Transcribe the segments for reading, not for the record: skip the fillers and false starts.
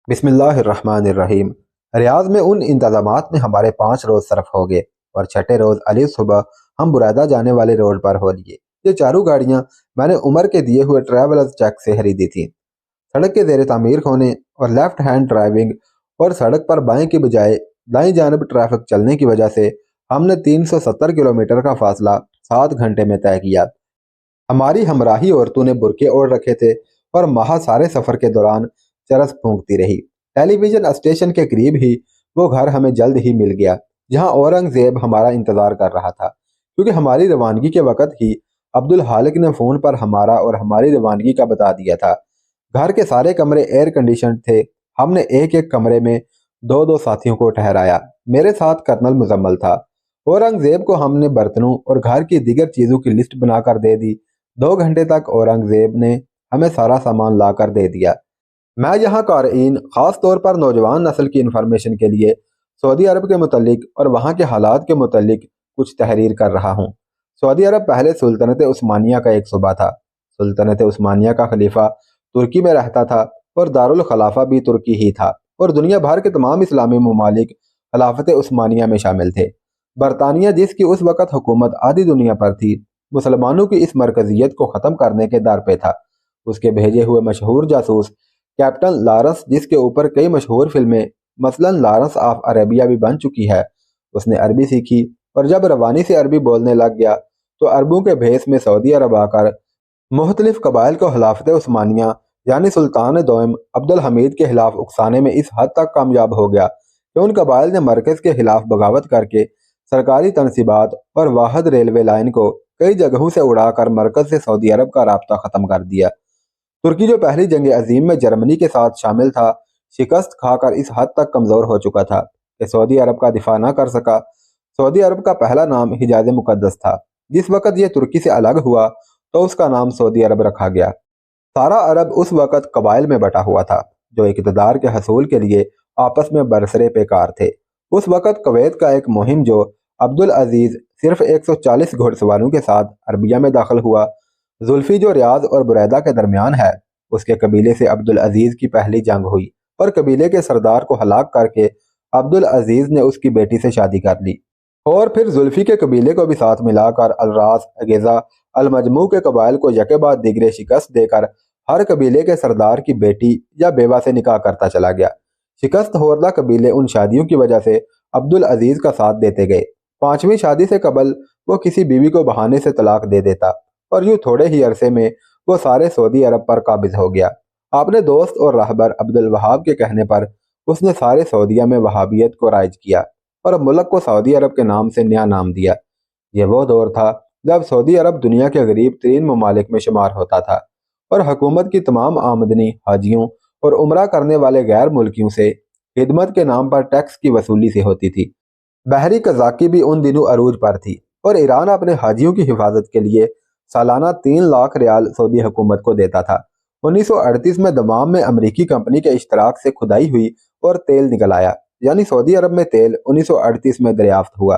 بسم اللہ الرحمن الرحیم۔ ریاض میں ان انتظامات میں ہمارے 5 روز صرف ہو گئے اور چھٹے روز علی صبح ہم برائدہ جانے والے روڈ پر ہو لیے۔ یہ چاروں گاڑیاں میں نے عمر کے دیے ہوئے ٹریولرز چیک سے خریدی تھیں۔ سڑک کے زیر تعمیر ہونے اور لیفٹ ہینڈ ڈرائیونگ اور سڑک پر بائیں کی بجائے دائیں جانب ٹریفک چلنے کی وجہ سے ہم نے 370 کلومیٹر کا فاصلہ 7 گھنٹے میں طے کیا۔ ہماری ہمراہی عورتوں نے برقعے اوڑھ رکھے تھے اور ماہ سارے سفر کے دوران چرس پھونکتی رہی۔ ٹیلی ویژن اسٹیشن کے قریب ہی وہ گھر ہمیں جلد ہی مل گیا جہاں اورنگزیب ہمارا انتظار کر رہا تھا، کیونکہ ہماری روانگی کے وقت ہی عبدالحالق نے فون پر ہمارا اور ہماری روانگی کا بتا دیا تھا۔ گھر کے سارے کمرے ایئر کنڈیشنڈ تھے۔ ہم نے ایک ایک کمرے میں 2 ساتھیوں کو ٹھہرایا۔ میرے ساتھ کرنل مزمل تھا۔ اورنگزیب کو ہم نے برتنوں اور گھر کی دیگر چیزوں کی لسٹ بنا کر دے دی۔ 2 گھنٹے تک اورنگزیب نے ہمیں سارا سامان لا کر دے دیا۔ میں یہاں قارئین، خاص طور پر نوجوان نسل کی انفارمیشن کے لیے سعودی عرب کے متعلق اور وہاں کے حالات کے متعلق کچھ تحریر کر رہا ہوں۔ سعودی عرب پہلے سلطنت عثمانیہ کا ایک صوبہ تھا۔ سلطنت عثمانیہ کا خلیفہ ترکی میں رہتا تھا اور دارالخلافہ بھی ترکی ہی تھا، اور دنیا بھر کے تمام اسلامی ممالک خلافت عثمانیہ میں شامل تھے۔ برطانیہ، جس کی اس وقت حکومت آدھی دنیا پر تھی، مسلمانوں کی اس مرکزیت کو ختم کرنے کے در پہ تھا۔ اس کے بھیجے ہوئے مشہور جاسوس کیپٹن لارنس، جس کے اوپر کئی مشہور فلمیں مثلا لارنس آف عربیہ بھی بن چکی ہے، اس نے عربی سیکھی اور جب روانی سے عربی بولنے لگ گیا تو عربوں کے بھیس میں سعودی عرب آ کر مختلف قبائل کو خلافت عثمانیہ یعنی سلطان دوئم عبدالحمید کے خلاف اکسانے میں اس حد تک کامیاب ہو گیا کہ ان قبائل نے مرکز کے خلاف بغاوت کر کے سرکاری تنصیبات اور واحد ریلوے لائن کو کئی جگہوں سے اڑا کر مرکز سے سعودی عرب کا رابطہ ختم کر دیا۔ ترکی جو پہلی جنگ عظیم میں جرمنی کے ساتھ شامل تھا، شکست کھا کر اس حد تک کمزور ہو چکا تھا کہ سعودی عرب کا دفاع نہ کر سکا۔ سعودی عرب کا پہلا نام حجاز مقدس تھا۔ جس وقت یہ ترکی سے الگ ہوا تو اس کا نام سعودی عرب رکھا گیا۔ سارا عرب اس وقت قبائل میں بٹا ہوا تھا جو اقتدار کے حصول کے لیے آپس میں برسرے پیکار تھے۔ اس وقت کویت کا ایک مہم جو عبدالعزیز صرف 140 گھوڑ سواروں کے ساتھ عربیہ میں داخل ہوا، زلفی جو ریاض اور برائدہ کے درمیان ہے، اس کے قبیلے سے عبدالعزیز کی پہلی جنگ ہوئی اور قبیلے کے سردار کو ہلاک کر کے عبدالعزیز نے اس کی بیٹی سے شادی کر لی، اور پھر زلفی کے قبیلے کو بھی ساتھ ملا کر الراس، عگیزہ، المجموع کے قبائل کو یکے بعد دیگرے شکست دے کر ہر قبیلے کے سردار کی بیٹی یا بیوہ سے نکاح کرتا چلا گیا۔ شکست خوردہ قبیلے ان شادیوں کی وجہ سے عبدالعزیز کا ساتھ دیتے گئے۔ 5ویں شادی سے قبل وہ کسی بیوی کو بہانے سے طلاق دے دیتا اور یوں تھوڑے ہی عرصے میں وہ سارے سعودی عرب پر قابض ہو گیا۔ اپنے دوست اور رہبر عبدالوہاب کے کہنے پر اس نے سارے سعودیہ میں وہابیت کو رائج کیا اور ملک کو سعودی عرب کے نام سے نیا نام دیا۔ یہ وہ دور تھا جب سعودی عرب دنیا کے غریب ترین ممالک میں شمار ہوتا تھا اور حکومت کی تمام آمدنی حاجیوں اور عمرہ کرنے والے غیر ملکیوں سے خدمت کے نام پر ٹیکس کی وصولی سے ہوتی تھی۔ بحری قزاقی بھی ان دنوں عروج پر تھی اور ایران اپنے حاجیوں کی حفاظت کے لیے سالانہ 3 لاکھ ریال سعودی حکومت کو دیتا تھا۔ 1938 میں دمام میں امریکی کمپنی کے اشتراک سے کھدائی ہوئی اور تیل نکل آیا، یعنی سعودی عرب میں تیل 1938 میں دریافت ہوا۔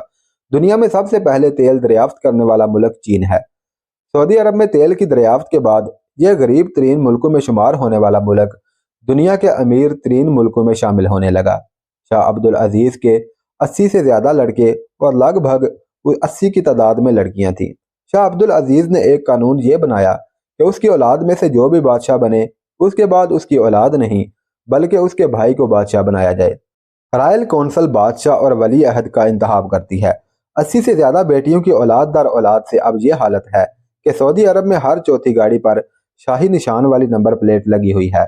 دنیا میں سب سے پہلے تیل دریافت کرنے والا ملک چین ہے۔ سعودی عرب میں تیل کی دریافت کے بعد یہ غریب ترین ملکوں میں شمار ہونے والا ملک دنیا کے امیر ترین ملکوں میں شامل ہونے لگا۔ شاہ عبدالعزیز کے 80 سے زیادہ لڑکے اور لگ بھگ 80 کی تعداد میں لڑکیاں تھیں۔ شاہ عبدالعزیز نے ایک قانون یہ بنایا کہ اس کی اولاد میں سے جو بھی بادشاہ بنے، اس کے بعد اس کی اولاد نہیں بلکہ اس کے بھائی کو بادشاہ بنایا جائے۔ رائل کونسل بادشاہ اور ولی عہد کا انتخاب کرتی ہے۔ 80 سے زیادہ بیٹیوں کی اولاد در اولاد سے اب یہ حالت ہے کہ سعودی عرب میں ہر چوتھی گاڑی پر شاہی نشان والی نمبر پلیٹ لگی ہوئی ہے۔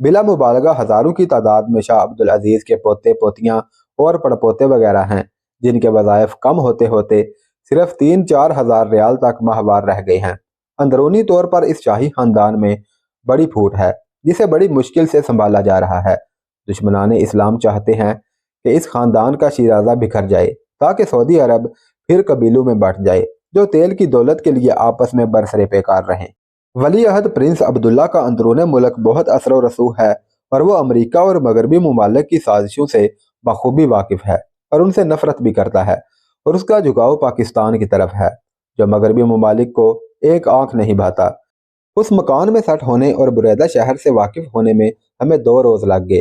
بلا مبالغہ ہزاروں کی تعداد میں شاہ عبدالعزیز کے پوتے پوتیاں اور پڑپوتے وغیرہ ہیں جن کے وظائف کم ہوتے ہوتے صرف 3-4 ہزار ریال تک ماہوار رہ گئے ہیں۔ اندرونی طور پر اس شاہی خاندان میں بڑی پھوٹ ہے جسے بڑی مشکل سے سنبھالا جا رہا ہے۔ دشمنان اسلام چاہتے ہیں کہ اس خاندان کا شیرازہ بکھر جائے تاکہ سعودی عرب پھر قبیلوں میں بٹ جائے جو تیل کی دولت کے لیے آپس میں برسرے پیکار رہیں۔ ولی عہد پرنس عبداللہ کا اندرون ملک بہت اثر و رسوخ ہے اور وہ امریکہ اور مغربی ممالک کی سازشوں سے بخوبی واقف ہے اور ان سے نفرت بھی کرتا ہے، اور اس کا جھکاؤ پاکستان کی طرف ہے جو مغربی ممالک کو ایک آنکھ نہیں بھاتا۔ اس مکان میں سیٹ ہونے اور برائدہ شہر سے واقف ہونے میں ہمیں 2 روز لگ گئے۔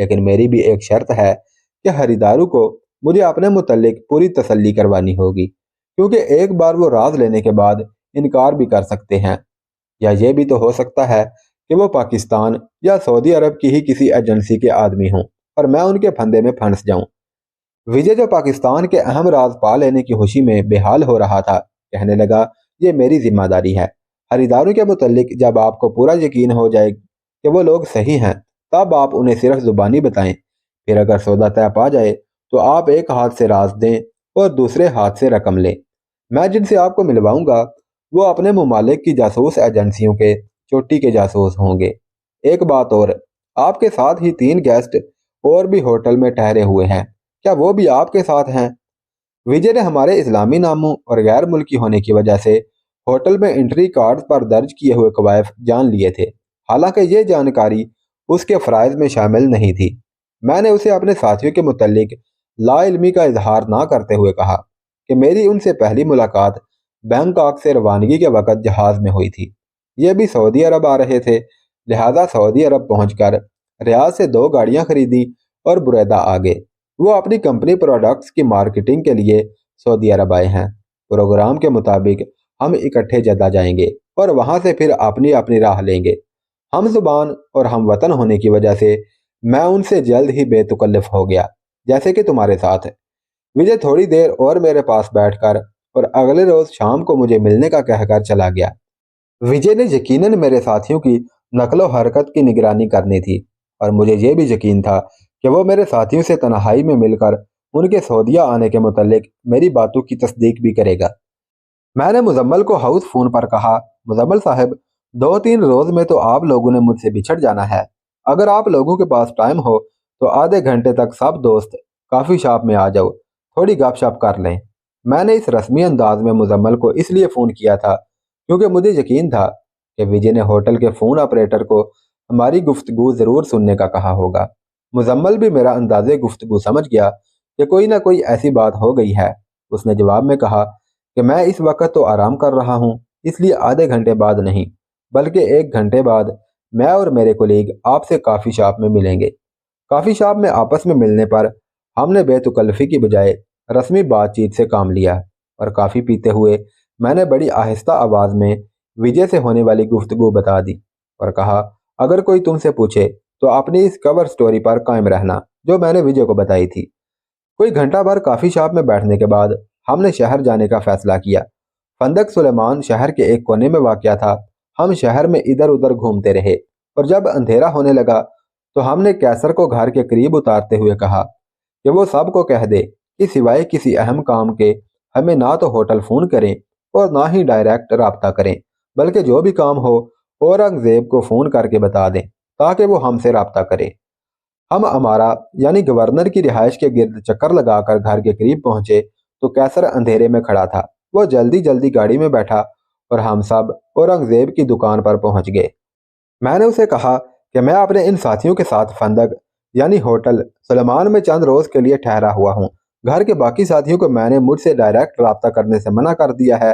لیکن میری بھی ایک شرط ہے کہ خریداروں کو مجھے اپنے متعلق پوری تسلی کروانی ہوگی، کیونکہ ایک بار وہ راز لینے کے بعد انکار بھی کر سکتے ہیں، یا یہ بھی تو ہو سکتا ہے کہ وہ پاکستان یا سعودی عرب کی ہی کسی ایجنسی کے آدمی ہوں اور میں ان کے پھندے میں پھنس جاؤں۔ وجے جو پاکستان کے اہم راز پا لینے کی خوشی میں بے حال ہو رہا تھا کہنے لگا، یہ میری ذمہ داری ہے۔ خریداروں کے متعلق جب آپ کو پورا یقین ہو جائے کہ وہ لوگ صحیح ہیں تب آپ انہیں صرف زبانی بتائیں، پھر اگر سودا طے پا جائے تو آپ ایک ہاتھ سے راز دیں اور دوسرے ہاتھ سے رقم لیں۔ میں جن سے آپ کو ملواؤں گا وہ اپنے ممالک کی جاسوس ایجنسیوں کے چوٹی کے جاسوس ہوں گے۔ ایک بات اور، آپ کے ساتھ ہی 3 گیسٹ اور بھی ہوٹل میں ٹھہرے ہوئے ہیں، کیا وہ بھی آپ کے ساتھ ہیں؟ وجے نے ہمارے اسلامی ناموں اور غیر ملکی ہونے کی وجہ سے ہوٹل میں انٹری کارڈ پر درج کیے ہوئے کوائف جان لیے تھے، حالانکہ یہ جانکاری اس کے فرائض میں شامل نہیں تھی۔ میں نے اسے اپنے ساتھیوں کے متعلق لا علمی کا اظہار نہ کرتے ہوئے کہا کہ میری ان سے پہلی ملاقات بینکاک سے روانگی کے وقت جہاز میں ہوئی تھی۔ یہ بھی سعودی عرب آ رہے تھے، لہذا سعودی عرب پہنچ کر ریاض سے 2 گاڑیاں خریدی اور بریدہ آگے۔ وہ اپنی کمپنی پروڈکٹس کی مارکیٹنگ کے لیے سعودی عرب آئے ہیں۔ پروگرام کے مطابق ہم اکٹھے جدہ جائیں گے اور وہاں سے پھر اپنی اپنی راہ لیں گے۔ ہم زبان اور ہم وطن ہونے کی وجہ سے میں ان سے جلد ہی بے تکلف ہو گیا، جیسے کہ تمہارے ساتھ۔ وجے تھوڑی دیر اور میرے پاس بیٹھ کر اور اگلے روز شام کو مجھے ملنے کا کہہ کر چلا گیا۔ وجے نے یقیناً میرے ساتھیوں کی نقل و حرکت کی نگرانی کرنی تھی، اور مجھے یہ بھی یقین تھا کہ وہ میرے ساتھیوں سے تنہائی میں مل کر ان کے سعودیہ آنے کے متعلق میری باتوں کی تصدیق بھی کرے گا۔ میں نے مزمل کو ہاؤس فون پر کہا، مزمل صاحب، 2-3 روز میں تو آپ لوگوں نے مجھ سے بچھڑ جانا ہے۔ اگر آپ لوگوں کے پاس ٹائم ہو تو آدھے گھنٹے تک سب دوست کافی شاپ میں آ جاؤ، تھوڑی گپ شپ کر لیں۔ میں نے اس رسمی انداز میں مزمل کو اس لیے فون کیا تھا کیونکہ مجھے یقین تھا کہ وجے نے ہوٹل کے فون آپریٹر کو ہماری گفتگو ضرور سننے کا کہا ہوگا۔ مزمل بھی میرا انداز گفتگو سمجھ گیا کہ کوئی نہ کوئی ایسی بات ہو گئی ہے۔ اس نے جواب میں کہا کہ میں اس وقت تو آرام کر رہا ہوں، اس لیے آدھے گھنٹے بعد نہیں بلکہ 1 گھنٹے بعد میں اور میرے کولیگ آپ سے کافی شاپ میں ملیں گے۔ کافی شاپ میں آپس میں ملنے پر ہم نے بے تکلفی کی بجائے رسمی بات چیت سے کام لیا، اور کافی پیتے ہوئے میں نے بڑی آہستہ آواز میں وجے سے ہونے والی گفتگو بتا دی اور کہا، اگر کوئی تم سے پوچھے تو اپنی اس کور سٹوری پر قائم رہنا جو میں نے وجے کو بتائی تھی۔ کوئی گھنٹہ بھر کافی شاپ میں بیٹھنے کے بعد ہم نے شہر جانے کا فیصلہ کیا۔ فندق سلیمان شہر کے ایک کونے میں واقع تھا۔ ہم شہر میں ادھر ادھر گھومتے رہے، اور جب اندھیرا ہونے لگا تو ہم نے کیسر کو گھر کے قریب اتارتے ہوئے کہا کہ وہ سب کو کہہ دے کہ سوائے کسی اہم کام کے ہمیں نہ تو ہوٹل فون کریں اور نہ ہی ڈائریکٹ رابطہ کریں، بلکہ جو بھی کام ہو اورنگزیب کو فون کر کے بتا دیں تاکہ وہ ہم سے رابطہ کرے۔ ہم ہمارا یعنی گورنر کی رہائش کے گرد چکر لگا کر گھر کے قریب پہنچے تو کیسر اندھیرے میں کھڑا تھا۔ وہ جلدی جلدی گاڑی میں بیٹھا اور ہم سب اورنگزیب کی دکان پر پہنچ گئے۔ میں نے اسے کہا کہ میں اپنے ان ساتھیوں کے ساتھ فندق یعنی ہوٹل سلیمان میں چند روز کے لیے ٹھہرا ہوا ہوں۔ گھر کے باقی ساتھیوں کو میں نے مجھ سے ڈائریکٹ رابطہ کرنے سے منع کر دیا ہے،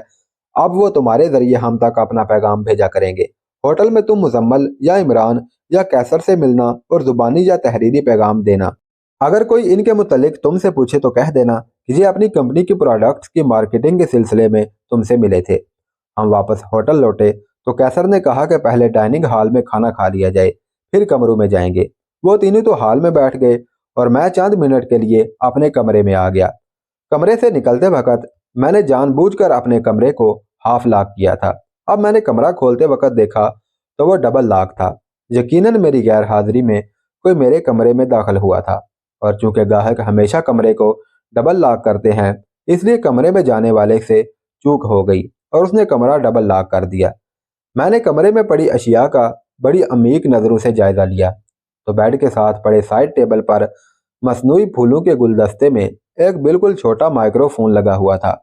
اب وہ تمہارے ذریعے ہم تک اپنا پیغام بھیجا کریں گے۔ ہوٹل میں تم مزمل یا عمران یا کیسر سے ملنا اور زبانی یا تحریری پیغام دینا۔ اگر کوئی ان کے متعلق تم سے پوچھے تو کہہ دینا کہ یہ اپنی کمپنی کی پروڈکٹس کی مارکیٹنگ کے سلسلے میں تم سے ملے تھے۔ ہم واپس ہوٹل لوٹے تو کیسر نے کہا کہ پہلے ڈائننگ ہال میں کھانا کھا لیا جائے، پھر کمروں میں جائیں گے۔ وہ تینوں تو ہال میں بیٹھ گئے اور میں چند منٹ کے لیے اپنے کمرے میں آ گیا۔ کمرے سے نکلتے وقت میں نے جان بوجھ کر اپنے کمرے کو ہاف لاک کیا تھا۔ اب میں نے کمرہ کھولتے وقت دیکھا تو وہ ڈبل لاک تھا۔ یقیناً میری غیر حاضری میں کوئی میرے کمرے میں داخل ہوا تھا، اور چونکہ گاہک ہمیشہ کمرے کو ڈبل لاک کرتے ہیں اس لیے کمرے میں جانے والے سے چوک ہو گئی اور اس نے کمرہ ڈبل لاک کر دیا۔ میں نے کمرے میں پڑی اشیاء کا بڑی عمیق نظروں سے جائزہ لیا تو بیڈ کے ساتھ پڑے سائڈ ٹیبل پر مصنوعی پھولوں کے گلدستے میں ایک بالکل چھوٹا مائکرو فون لگا ہوا تھا۔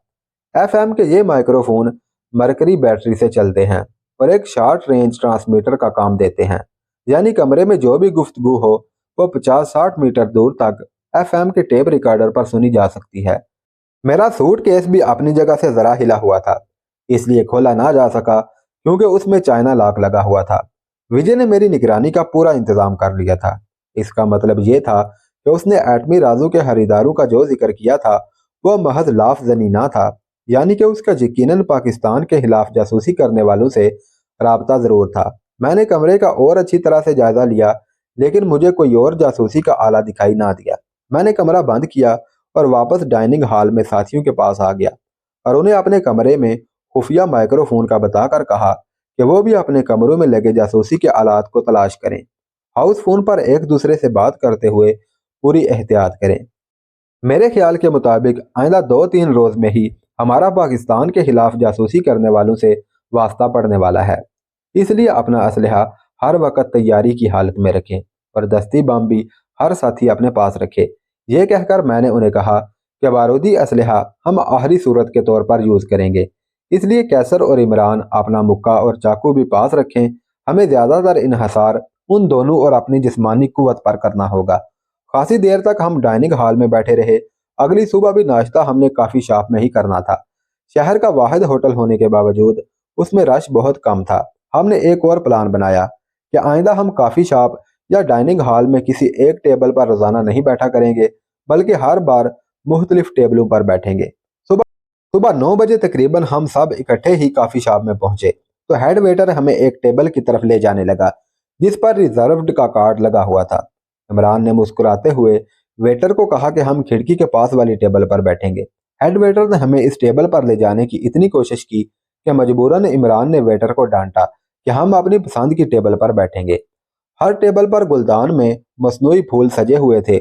FM کے یہ مائکرو فون مرکری بیٹری سے چلتے ہیں اور ایک شارٹ رینج ٹرانسمیٹر کا کام دیتے ہیں، یعنی کمرے میں جو بھی گفتگو ہو وہ 50-60 میٹر دور تک FM کے ٹیپ ریکارڈر پر سنی جا سکتی ہے۔ میرا سوٹ کیس بھی اپنی جگہ سے ذرا ہلا ہوا تھا، اس لیے کھولا نہ جا سکا کیونکہ اس میں چائنا لاک لگا ہوا تھا۔ وجے نے میری نگرانی کا پورا انتظام کر لیا تھا۔ اس کا مطلب یہ تھا کہ اس نے ایٹمی رازوں کے خریداروں کا جو ذکر کیا تھا وہ محض لاف زنی نہ تھا، یعنی کہ اس کا یقیناً پاکستان کے خلاف جاسوسی کرنے والوں سے رابطہ ضرور تھا۔ میں نے کمرے کا اور اچھی طرح سے جائزہ لیا لیکن مجھے کوئی اور جاسوسی کا آلہ دکھائی نہ دیا۔ میں نے کمرہ بند کیا اور واپس ڈائننگ ہال میں ساتھیوں کے پاس آ گیا اور انہیں اپنے کمرے میں خفیہ مائکرو فون کا بتا کر کہا کہ وہ بھی اپنے کمروں میں لگے جاسوسی کے آلات کو تلاش کریں، ہاؤس فون پر ایک دوسرے سے بات کرتے ہوئے پوری احتیاط کریں۔ میرے خیال کے مطابق آئندہ 2-3 روز میں ہی ہمارا پاکستان کے خلاف جاسوسی کرنے والوں سے واسطہ پڑنے والا ہے، اس لیے اپنا اسلحہ ہر وقت تیاری کی حالت میں رکھیں اور دستی بم بھی ہر ساتھی اپنے پاس رکھے۔ یہ کہہ کر میں نے انہیں کہا کہ بارودی اسلحہ ہم آخری صورت کے طور پر یوز کریں گے، اس لیے کیسر اور عمران اپنا مکہ اور چاقو بھی پاس رکھیں۔ ہمیں زیادہ تر انحصار ان دونوں اور اپنی جسمانی قوت پر کرنا ہوگا۔ خاصی دیر تک ہم ڈائننگ ہال میں بیٹھے رہے۔ اگلی صبح بھی ناشتہ ہم نے کافی شاپ میں ہی کرنا تھا۔ شہر کا واحد ہوٹل ہونے کے باوجود اس میں رش بہت کم تھا۔ ہم نے ایک اور پلان بنایا کہ آئندہ ہم کافی شاپ یا ڈائننگ ہال میں کسی ایک ٹیبل پر روزانہ نہیں بیٹھا کریں گے بلکہ ہر بار مختلف ٹیبلوں پر بیٹھیں گے۔ صبح 9 بجے تقریباً ہم سب اکٹھے ہی کافی شاپ میں پہنچے تو ہیڈ ویٹر ہمیں ایک ٹیبل کی طرف لے جانے لگا جس پر ریزروڈ کا کارڈ لگا ہوا تھا۔ عمران نے مسکراتے ہوئے ویٹر کو کہا کہ ہم کھڑکی کے پاس والی ٹیبل پر بیٹھیں گے۔ ہیڈ ویٹر نے ہمیں اس ٹیبل پر لے جانے کی اتنی کوشش کی کہ مجبوراً عمران نے ویٹر کو ڈانٹا کہ ہم اپنی پسند کی ٹیبل پر بیٹھیں گے۔ ہر ٹیبل پر گلدان میں مصنوعی پھول سجے ہوئے تھے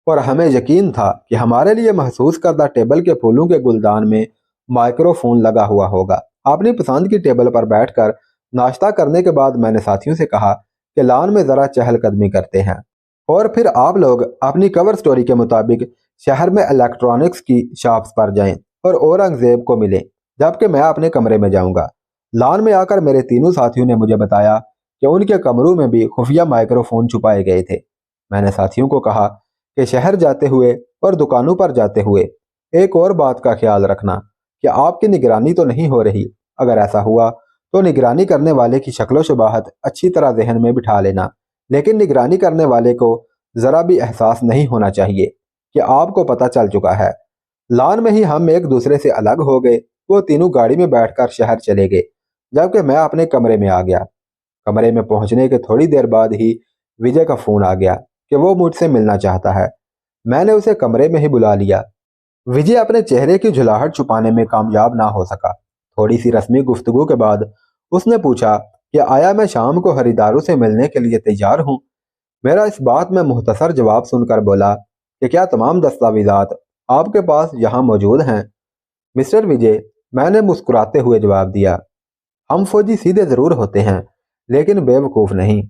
اور ہمیں یقین تھا کہ ہمارے لیے محسوس کردہ ٹیبل کے پھولوں کے گلدان میں مائکرو فون لگا ہوا ہوگا۔ اپنی پسند کی ٹیبل پر بیٹھ کر ناشتہ کرنے کے بعد میں نے ساتھیوں سے کہا کہ لان میں ذرا چہل قدمی کرتے ہیں اور پھر آپ لوگ اپنی کور سٹوری کے مطابق شہر میں الیکٹرانکس کی شاپس پر جائیں اور اورنگزیب کو ملیں جبکہ میں اپنے کمرے میں جاؤں گا۔ لان میں آ کر میرے تینوں ساتھیوں نے مجھے بتایا کہ ان کے کمروں میں بھی خفیہ مائکرو فون چھپائے گئے تھے۔ میں نے ساتھیوں کو کہا کہ شہر جاتے ہوئے اور دکانوں پر جاتے ہوئے ایک اور بات کا خیال رکھنا کہ آپ کی نگرانی تو نہیں ہو رہی، اگر ایسا ہوا تو نگرانی کرنے والے کی شکل و شباہت اچھی طرح ذہن میں بٹھا لینا، لیکن نگرانی کرنے والے کو ذرا بھی احساس نہیں ہونا چاہیے کہ آپ کو پتہ چل چکا ہے۔ لان میں ہی ہم ایک دوسرے سے الگ ہو گئے۔ وہ تینوں گاڑی میں بیٹھ کر شہر چلے گئے جبکہ میں اپنے کمرے میں آ گیا۔ کمرے میں پہنچنے کے تھوڑی دیر بعد ہی وجے کا فون آ گیا کہ وہ مجھ سے ملنا چاہتا ہے۔ میں نے اسے کمرے میں ہی بلا لیا۔ وجے اپنے چہرے کی جھلاہٹ چھپانے میں کامیاب نہ ہو سکا۔ تھوڑی سی رسمی گفتگو کے بعد اس نے پوچھا کہ آیا میں شام کو خریداروں سے ملنے کے لیے تیار ہوں۔ میرا اس بات میں مختصر جواب سن کر بولا کہ کیا تمام دستاویزات آپ کے پاس یہاں موجود ہیں؟ مسٹر وجے، میں نے مسکراتے ہوئے جواب دیا، ہم فوجی سیدھے ضرور ہوتے ہیں لیکن بے وقوف نہیں۔